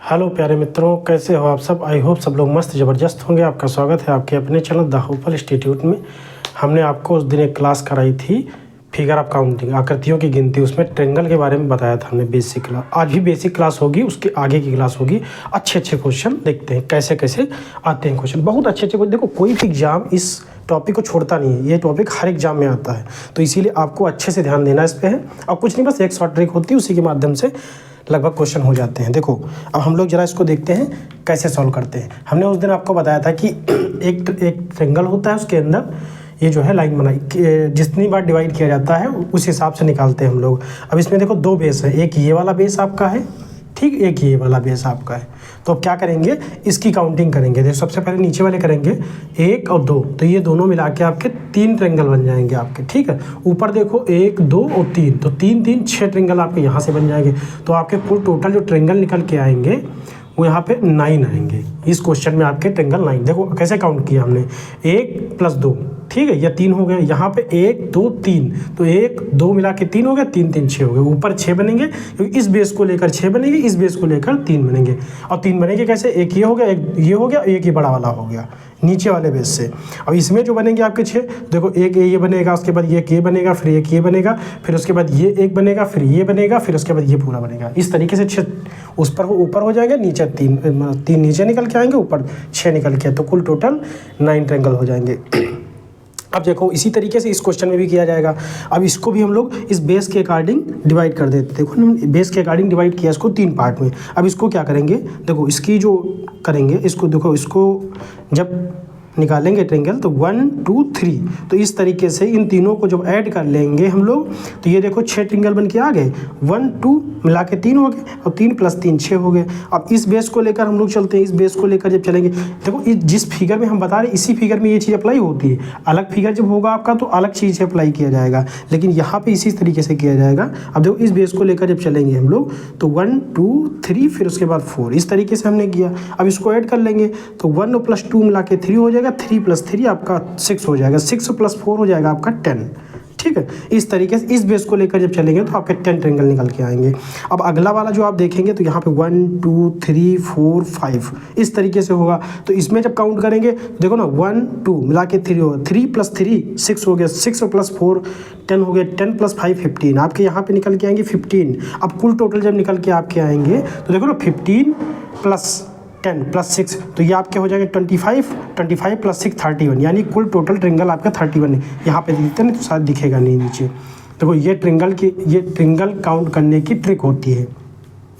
Hello प्यारे मित्रों, कैसे हो आप सब। आई होप सब लोग मस्त ज़बरदस्त होंगे। आपका स्वागत है आपके अपने चैनल द होपफुल इंस्टीट्यूट में। हमने आपको उस दिन एक क्लास कराई थी फिगर ऑफ काउंटिंग, आकृतियों की गिनती। उसमें ट्रेंगल के बारे में बताया था हमने बेसिक क्लास। आज भी बेसिक क्लास होगी, उसके आगे की क्लास होगी। अच्छे अच्छे क्वेश्चन देखते हैं कैसे कैसे आते हैं क्वेश्चन, बहुत अच्छे अच्छे। देखो कोई भी एग्जाम इस टॉपिक को छोड़ता नहीं है, ये टॉपिक हर एग्जाम में आता है, तो इसीलिए आपको अच्छे से ध्यान देना इस पर है। और कुछ नहीं, बस एक शॉर्ट ट्रिक होती है, उसी के माध्यम से लगभग क्वेश्चन हो जाते हैं। देखो अब हम लोग जरा इसको देखते हैं कैसे सॉल्व करते हैं। हमने उस दिन आपको बताया था कि एक ट्रेंगल होता है, उसके अंदर ये जो है लाइन बनाई, जितनी बार डिवाइड किया जाता है उस हिसाब से निकालते हैं हम लोग। अब इसमें देखो दो बेस है, एक ये वाला बेस आपका है, ठीक, एक ये वाला बेस आपका है। तो अब क्या करेंगे, इसकी काउंटिंग करेंगे। देखो सबसे पहले नीचे वाले करेंगे 1 और 2, तो ये दोनों मिला के आपके 3 ट्रेंगल बन जाएंगे आपके, ठीक है। ऊपर देखो 1 2 और 3, तो 3 3 6 ट्रेंगल आपके यहाँ से बन जाएंगे। तो आपके कुल टोटल जो ट्रेंगल निकल के आएंगे वो यहाँ पे 9 आएंगे। इस क्वेश्चन में आपके ट्रेंगल 9। देखो कैसे काउंट किया हमने, 1 + 2, ठीक है, ये 3 हो गए। यहाँ पे 1 2 3, तो 1 2 मिला के 3 हो गया, 3 3 6 हो गए। ऊपर 6 बनेंगे क्योंकि इस बेस को लेकर 6 बनेंगे, इस बेस को लेकर 3 बनेंगे। और 3 बनेंगे कैसे, एक ये हो गया, एक ये हो गया, एक ये बड़ा वाला हो गया नीचे वाले बेस से। अब इसमें जो बनेंगे आपके 6, देखो एक ये बनेगा, उसके बाद ये बनेगा, फिर एक ये बनेगा, फिर उसके बाद ये एक बनेगा, फिर ये बनेगा, फिर उसके बाद ये पूरा बनेगा। इस तरीके से 6 उस पर ऊपर हो जाएंगे, नीचे 3 नीचे निकल के आएंगे, ऊपर 6 निकल के, तो कुल टोटल 9 ट्रेंगल हो जाएंगे। अब देखो इसी तरीके से इस क्वेश्चन में भी किया जाएगा। अब इसको भी हम लोग इस बेस के अकॉर्डिंग डिवाइड कर देते हैं। देखो हमने बेस के अकॉर्डिंग डिवाइड किया इसको 3 पार्ट में। अब इसको क्या करेंगे, देखो इसकी जो करेंगे, इसको देखो, इसको जब निकालेंगे ट्रेंगल तो 1 2 3, तो इस तरीके से इन तीनों को जब ऐड कर लेंगे हम लोग, तो ये देखो 6 ट्रेंगल बन के आ गए। 1 2 मिला के 3 हो गए, और 3 + 3 6 हो गए। अब इस बेस को लेकर हम लोग चलते हैं। इस बेस को लेकर जब चलेंगे, देखो जिस फिगर में हम बता रहे हैं इसी फिगर में ये चीज़ अप्लाई होती है। अलग फिगर जब होगा आपका तो अलग चीज़ से अप्लाई किया जाएगा, लेकिन यहाँ पे इसी तरीके से किया जाएगा। अब देखो इस बेस को लेकर जब चलेंगे हम लोग, तो 1 2 3, फिर उसके बाद 4, इस तरीके से हमने किया। अब इसको ऐड कर लेंगे, तो 1 + 2 मिला के 3 हो जाएगा, 3 + 3 आपका 6 हो जाएगा, 6 + 4 हो जाएगा आपका 10, ठीक है। इस तरीके से इस बेस को लेकर जब चलेंगे तो आपके 10 ट्रेंगल निकल के आएंगे। अब अगला वाला जो आप देखेंगे तो यहाँ पे 1 2 3 4 5 इस तरीके से होगा। तो इसमें जब काउंट करेंगे तो देखो ना, 1 2 मिला के 3 होगा, 3 + 3 6 हो गया, 6 + 4 10 हो गया, 10 + 5 15, आपके यहाँ पे निकल के आएंगे 15। अब कुल टोटल जब निकल के आपके आएंगे तो देखो ना, 15 + 10 + 6, तो ये आपके हो जाएंगे 25 25 + 6 31, यानी कुल टोटल ट्रेंगल आपका 31 है। यहाँ पे दिखते हैं तो शायद दिखेगा नहीं नीचे। देखो ये ट्रेंगल काउंट करने की ट्रिक होती है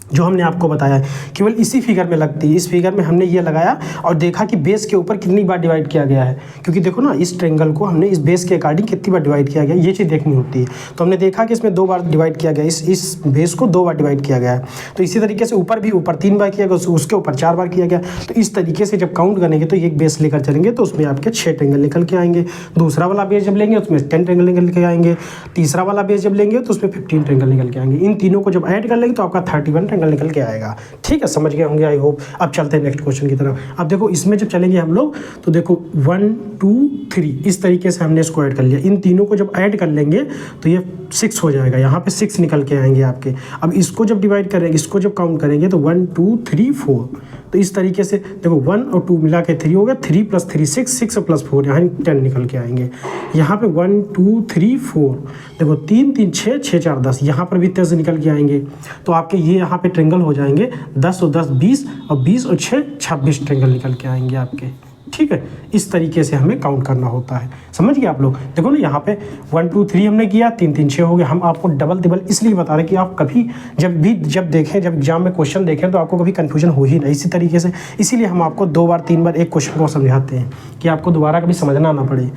जो हमने आपको बताया है, केवल इसी फिगर में लगती है। इस फिगर में हमने ये लगाया और देखा कि बेस के ऊपर कितनी बार डिवाइड किया गया है, क्योंकि देखो ना इस ट्रेंगल को हमने इस बेस के अकॉर्डिंग कितनी बार डिवाइड किया गया, ये चीज़ देखनी होती है। तो हमने देखा कि इसमें 2 बार डिवाइड किया गया, इस बेस को 2 बार डिवाइड किया गया है। तो इसी तरीके से ऊपर भी, ऊपर 3 बार किया गया, उसके ऊपर 4 बार किया गया। तो इस तरीके से जब काउंट करेंगे तो एक बेस लेकर चलेंगे तो उसमें आपके 6 ट्रेंगल निकल के आएंगे। दूसरा वाला बेस जब लेंगे उसमें 10 ट्रेंगल निकल के आएंगे। तीसरा वाला बेस जब लेंगे तो उसमें 15 ट्रेंगल निकल के आएंगे। इन तीनों को जब ऐड कर लेंगे तो आपका 31 ट्रेंगल निकल के आएगा, ठीक है। समझ गए होंगे आई होप। अब चलते हैं नेक्स्ट क्वेश्चन की तरफ। अब देखो इसमें जब चलेंगे हम लोग तो देखो 1 2 3 इस तरीके से हमने इसको ऐड कर लिया। इन तीनों को जब ऐड कर लेंगे तो ये 6 हो जाएगा, यहाँ पे 6 निकल के आएंगे आपके। अब इसको जब डिवाइड करेंगे, इसको जब काउंट करेंगे तो 1 2 3 4, तो इस तरीके से देखो 1 और 2 मिला के 3 हो गया, 3 + 3 6, 6 + 4 यहाँ 10 निकल के आएंगे। यहाँ पे 1 2 3 4, देखो 3 3 6 6 4 10, यहाँ पर भी 10 निकल के आएंगे। तो आपके ये यहाँ पे ट्रेंगल हो जाएंगे 10 और 10 20, और 20 और 6 26 ट्रेंगल निकल के आएंगे आपके, ठीक है। इस तरीके से हमें काउंट करना होता है, समझ गए आप लोग। देखो ना यहाँ पे 1 2 3 हमने किया, 3 3 6 हो गए। हम आपको डबल टिबल इसलिए बता रहे हैं कि आप कभी जब देखें, जब एग्जाम में क्वेश्चन देखें तो आपको कभी कंफ्यूजन हो ही नहीं। इसी तरीके से इसीलिए हम आपको 2 बार 3 बार एक क्वेश्चन को समझाते हैं कि आपको दोबारा कभी समझना ना पड़े।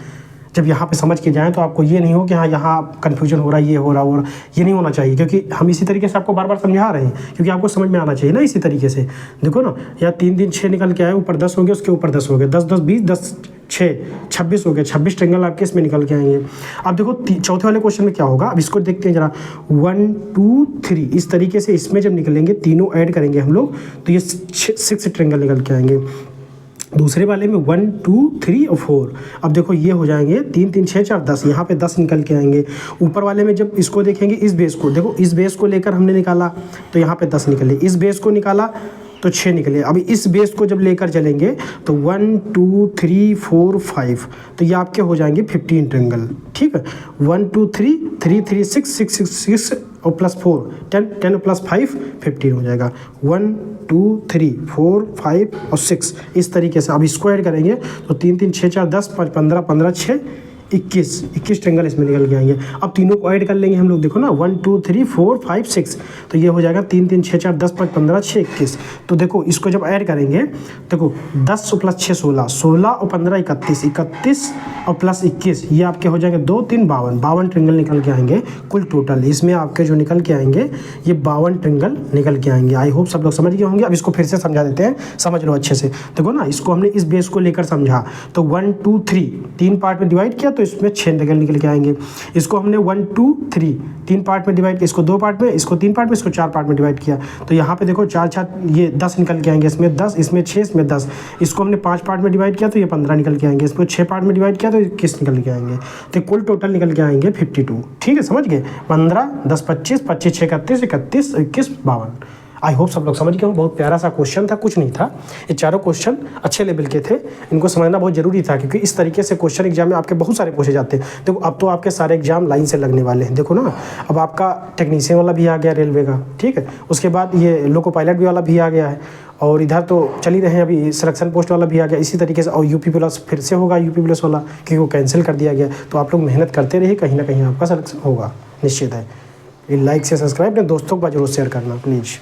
जब यहाँ पे समझ के जाएँ तो आपको ये नहीं हो कि हाँ यहाँ कन्फ्यूजन हो रहा है, ये हो रहा है, ये नहीं होना चाहिए, क्योंकि हम इसी तरीके से आपको बार बार समझा रहे हैं, क्योंकि आपको समझ में आना चाहिए ना। इसी तरीके से देखो ना, या 3 3 6 निकल के आए, ऊपर 10 हो गए, उसके ऊपर 10 हो गए, 10 10 20 10 6 26 हो गए, 26 ट्रेंगल आपके इसमें निकल के आएंगे। अब देखो चौथे वाले क्वेश्चन में क्या होगा, अब इसको देखते हैं जरा। 1 2 3 इस तरीके से इसमें जब निकलेंगे, तीनों ऐड करेंगे हम लोग तो ये 6 ट्रेंगल निकल के आएंगे। दूसरे वाले में 1 2 3 और 4, अब देखो ये हो जाएंगे 3 3 6 4 10, यहाँ पे 10 निकल के आएंगे। ऊपर वाले में जब इसको देखेंगे, इस बेस को देखो, इस बेस को लेकर हमने निकाला तो यहाँ पे 10 निकले, इस बेस को निकाला तो 6 निकले। अभी इस बेस को जब लेकर चलेंगे तो 1 2 3 4 5, तो ये आपके हो जाएंगे 15 ट्रायंगल। ठीक है, 1 2 3 3 3 6 6 6 6 और प्लस 4 10 10 प्लस 5 15 हो जाएगा। 1 2 3 4 5 और 6 इस तरीके से। अब इसको ऐड करेंगे तो 3 3 6 4 10 5 15 15 6 21 ट्रायंगल इसमें निकल के आएंगे। अब तीनों को ऐड कर लेंगे हम लोग, देखो ना 1 2 3 4 5 6, तो ये हो जाएगा 3 3 6 4 10 5 15 6 21। तो देखो इसको जब ऐड करेंगे, देखो 10 प्लस 6 16, 16 और 15 31, 31 और प्लस 21, ये आपके हो जाएंगे 2 3 52, 52 ट्रायंगल निकल के आएंगे कुल टोटल। इसमें आपके जो निकल के आएंगे ये 52 ट्रायंगल निकल के आएंगे। आई होप सब लोग समझ गए होंगे। अब इसको फिर से समझा देते हैं, समझ लो अच्छे से। देखो ना, इसको हमने इस बेस को लेकर समझा, तो 1 2 3 3 पार्ट में डिवाइड किया तो इसमें 6 ट्रायंगल निकल के आएंगे। इसको हमने 1 2 3 3 पार्ट में डिवाइड किया, इसको 2 पार्ट में, इसको 3 पार्ट में, इसको 4 पार्ट में डिवाइड किया, तो यहाँ पे देखो 4 4 ये 10 निकल के आएंगे। इसमें 10, इसमें 6, इसमें 10। इसको हमने 5 पार्ट में डिवाइड किया तो ये 15 निकल के आएंगे। इसको 6 पार्ट में डिवाइड किया तो 21 निकल के आएंगे। तो कुल टोटल निकल के आएंगे 52। ठीक है, समझ गए। 15 10 25 25 6 31 31 21 52। आई होप सब लोग समझ गए हो। बहुत प्यारा सा क्वेश्चन था, कुछ नहीं था। ये चारों क्वेश्चन अच्छे लेवल के थे, इनको समझना बहुत जरूरी था, क्योंकि इस तरीके से क्वेश्चन एग्जाम में आपके बहुत सारे पूछे जाते हैं। देखो अब तो आपके सारे एग्जाम लाइन से लगने वाले हैं। देखो ना, अब आपका टेक्नीशियन वाला भी आ गया रेलवे का, ठीक है, उसके बाद ये लोको पायलट भी वाला भी आ गया है, और इधर तो चल ही रहे हैं अभी सिलेक्शन पोस्ट वाला भी आ गया इसी तरीके से, और यूपी प्लस फिर से होगा, यूपी प्लस वाला, क्योंकि वो कैंसिल कर दिया गया। तो आप लोग मेहनत करते रहिए, कहीं ना कहीं आपका सिलेक्शन होगा, निश्चित है। लाइक से सब्सक्राइब अपने दोस्तों को जरूर शेयर करना प्लीज़।